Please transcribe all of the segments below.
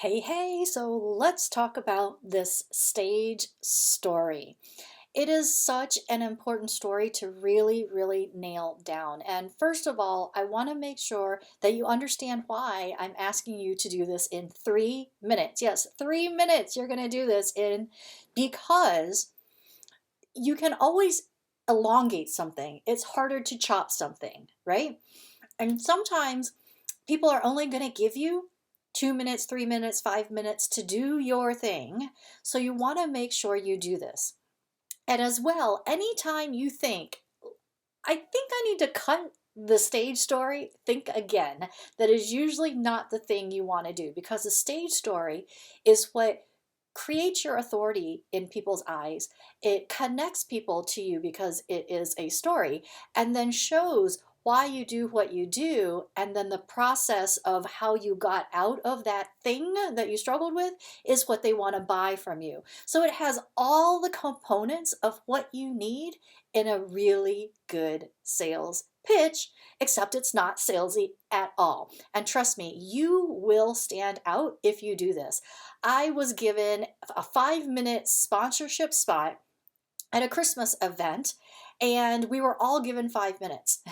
Hey, so let's talk about this stage story. It is such an important story to really nail down. And first of all, I want to make sure that you understand why I'm asking you to do this in 3 minutes. Yes, 3 minutes you're going to do this in because you can always elongate something. It's harder to chop something, right? And sometimes people are only going to give you 2 minutes, 3 minutes, 5 minutes to do your thing. So you want to make sure you do this. And as well, anytime you think, I think I need to cut the stage story, think again. That is usually not the thing you want to do because the stage story is what creates your authority in people's eyes. It connects people to you because it is a story and then shows why you do what you do, and then the process of how you got out of that thing that you struggled with is what they want to buy from you. So it has all the components of what you need in a really good sales pitch, except it's not salesy at all. And trust me, you will stand out if you do this. I was given a 5-minute sponsorship spot at a Christmas event, and we were all given 5 minutes.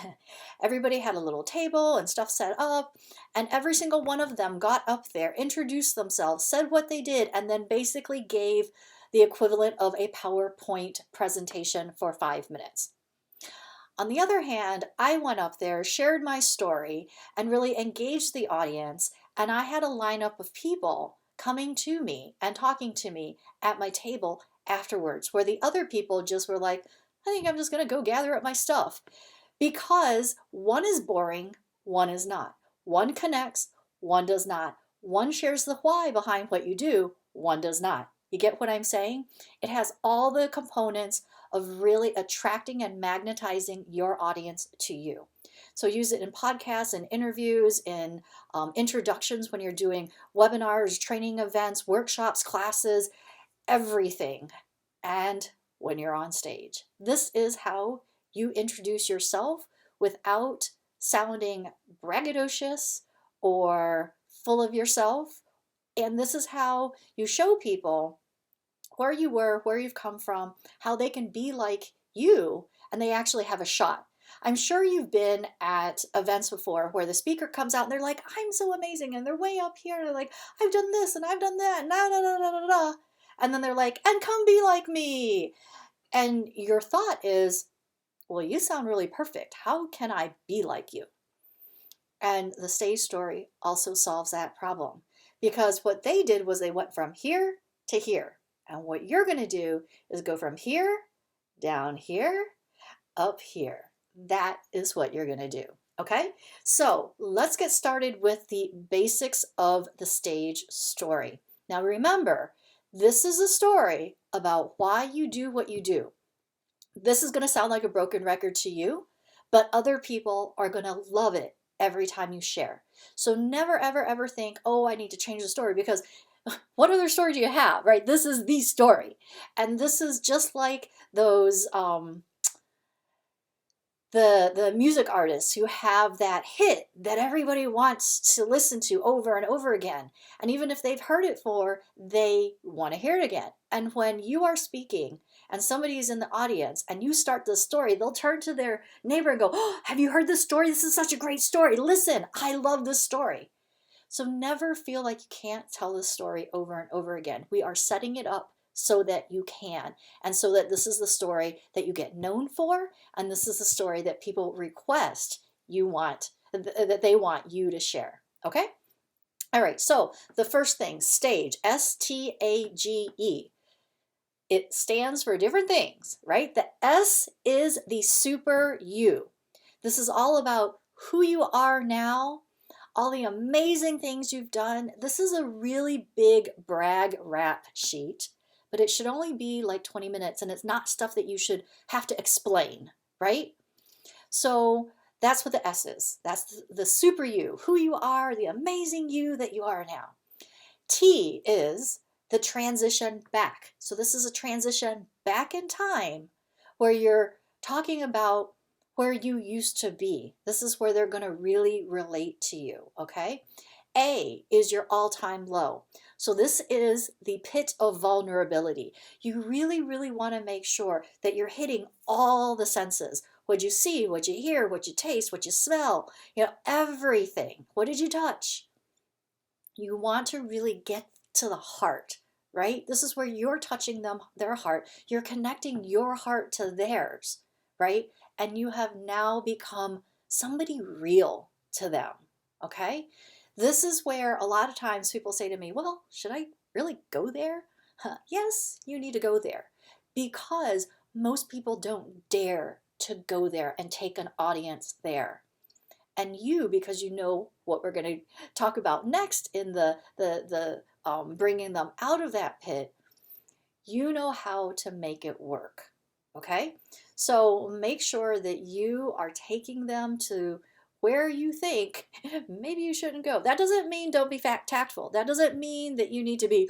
Everybody had a little table and stuff set up, and every single one of them got up there, introduced themselves, said what they did, and then basically gave the equivalent of a PowerPoint presentation for 5 minutes. On the other hand, I went up there, shared my story, and really engaged the audience, and I had a lineup of people coming to me and talking to me at my table afterwards, where the other people just were like, I think I'm just going to go gather up my stuff. Because one is boring, one is not. One connects, one does not. One shares the why behind what you do, one does not. You get what I'm saying? It has all the components of really attracting and magnetizing your audience to you. So use it in podcasts and interviews, in introductions when you're doing webinars, training events, workshops, classes, everything. And when you're on stage. This is how you introduce yourself without sounding braggadocious or full of yourself. And this is how you show people where you were, where you've come from, how they can be like you, and they actually have a shot. I'm sure you've been at events before where the speaker comes out and they're like, I'm so amazing, and they're way up here, and they're like, I've done this and I've done that, and da da da da da da. And then they're like, and come be like me. And your thought is, well, you sound really perfect. How can I be like you? And the stage story also solves that problem, because what they did was they went from here to here. And what you're going to do is go from here, down here, up here. That is what you're going to do. Okay, so let's get started with the basics of the stage story. Now remember, this is a story about why you do what you do. This is going to sound like a broken record to you, but other people are going to love it every time you share. So never, ever think, oh, I need to change the story, because what other story do you have, right? This is the story. And this is just like those the music artists who have that hit that everybody wants to listen to over and over again. And even if they've heard it before, they want to hear it again. And when you are speaking and somebody is in the audience and you start the story, they'll turn to their neighbor and go, oh, have you heard this story? This is such a great story. Listen, I love this story. So never feel like you can't tell this story over and over again. We are setting it up so that you can, and so that this is the story that you get known for, and this is the story that people request you want, that they want you to share. Okay? All right, so the first thing, stage, S-T-A-G-E. It stands for different things, right? The S is the super you. This is all about who you are now, all the amazing things you've done. This is a really big brag rap sheet, but it should only be like 20 minutes, and it's not stuff that you should have to explain, right? So that's what the S is. That's the super you, who you are, the amazing you that you are now. T is the transition back. So this is a transition back in time where you're talking about where you used to be. This is where they're going to really relate to you, okay? A is your all-time low. So this is the pit of vulnerability. You really, really want to make sure that you're hitting all the senses. What you see, what you hear, what you taste, what you smell, everything. What did you touch? You want to really get to the heart, right? This is where you're touching their heart. You're connecting your heart to theirs, right? And you have now become somebody real to them, okay? This is where a lot of times people say to me, well, should I really go there? Yes, you need to go there, because most people don't dare to go there and take an audience there. And you, because you know what we're going to talk about next in the bringing them out of that pit, you know how to make it work. Okay, so make sure that you are taking them to where you think maybe you shouldn't go. That doesn't mean don't be tactful. That doesn't mean that you need to be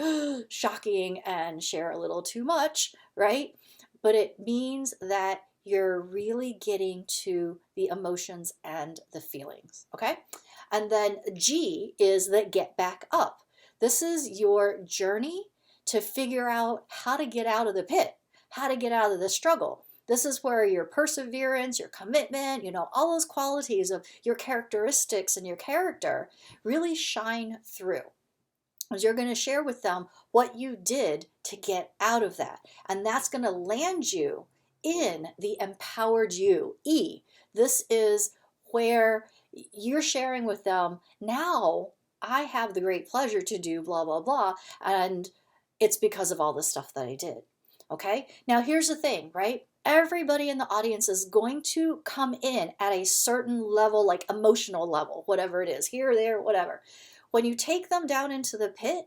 shocking and share a little too much, right? But it means that you're really getting to the emotions and the feelings, okay? And then G is the get back up. This is your journey to figure out how to get out of the pit, how to get out of the struggle. This is where your perseverance, your commitment, all those qualities of your characteristics and your character really shine through. As you're going to share with them what you did to get out of that. And that's going to land you in the empowered you, E. This is where you're sharing with them, now I have the great pleasure to do blah, blah, blah. And it's because of all the stuff that I did. Okay, now here's the thing, right? Everybody in the audience is going to come in at a certain level, like emotional level, whatever it is, here, there, whatever. When you take them down into the pit,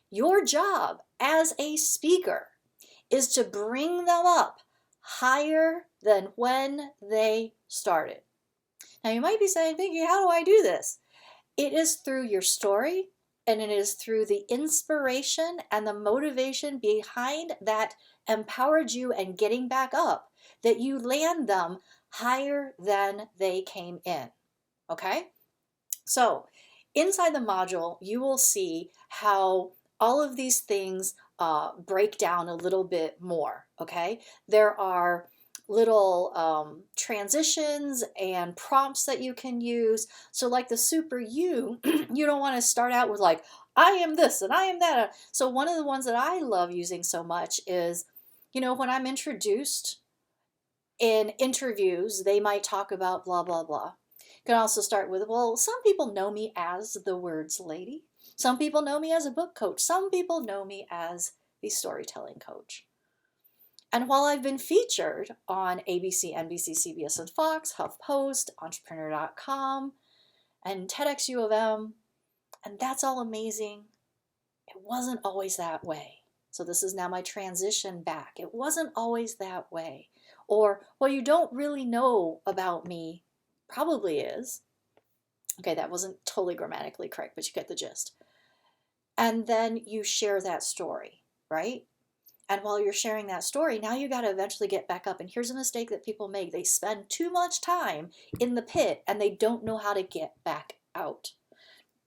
your job as a speaker is to bring them up higher than when they started. Now you might be saying, Vickie, how do I do this? It is through your story, and it is through the inspiration and the motivation behind that empowered you and getting back up that you land them higher than they came in. Okay? So inside the module, you will see how all of these things break down a little bit more. Okay? There are little transitions and prompts that you can use. So like the super you, you don't want to start out with like, I am this and I am that. So one of the ones that I love using so much is, when I'm introduced in interviews, they might talk about blah, blah, blah. You can also start with, well, some people know me as the words lady. Some people know me as a book coach. Some people know me as the storytelling coach. And while I've been featured on ABC, NBC, CBS, and Fox, HuffPost, Entrepreneur.com, and TEDx U of M, and that's all amazing, it wasn't always that way. So this is now my transition back. It wasn't always that way. Or, well, you don't really know about me, probably is. Okay, that wasn't totally grammatically correct, but you get the gist. And then you share that story, right? And while you're sharing that story, now you got to eventually get back up. And here's a mistake that people make. They spend too much time in the pit and they don't know how to get back out.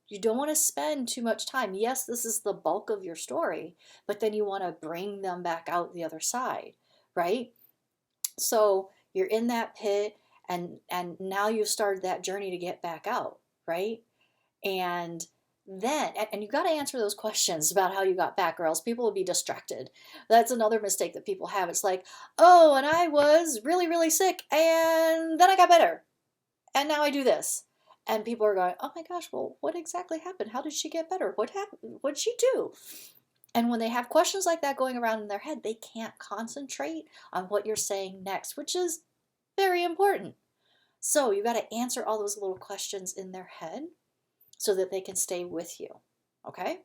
You don't want to spend too much time. Yes, this is the bulk of your story, but then you want to bring them back out the other side, right? So you're in that pit and now you've started that journey to get back out, right? And then, and you got to answer those questions about how you got back, or else people will be distracted. That's another mistake that people have. It's like, oh, and I was really, really sick, and then I got better, and now I do this. And people are going, oh my gosh, well, what exactly happened? How did she get better? What happened? What did she do? And when they have questions like that going around in their head, they can't concentrate on what you're saying next, which is very important. So you got to answer all those little questions in their head so that they can stay with you, okay?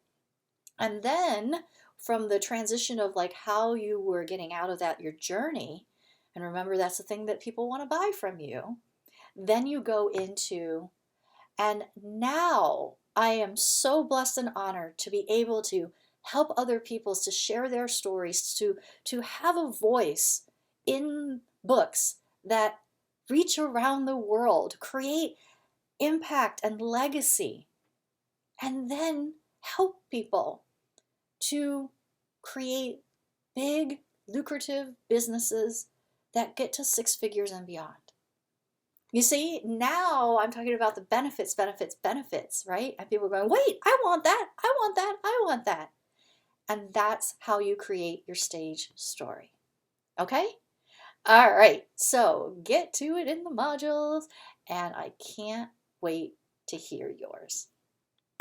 And then from the transition of like how you were getting out of that, your journey, and remember that's the thing that people want to buy from you, then you go into, and now I am so blessed and honored to be able to help other people to share their stories, to have a voice in books that reach around the world, create impact and legacy. and then help people to create big, lucrative businesses that get to 6 figures and beyond. You see, now I'm talking about the benefits, benefits, benefits, right? And people are going, wait, I want that, I want that, I want that. And that's how you create your stage story. Okay? All right, so get to it in the modules, and I can't wait to hear yours.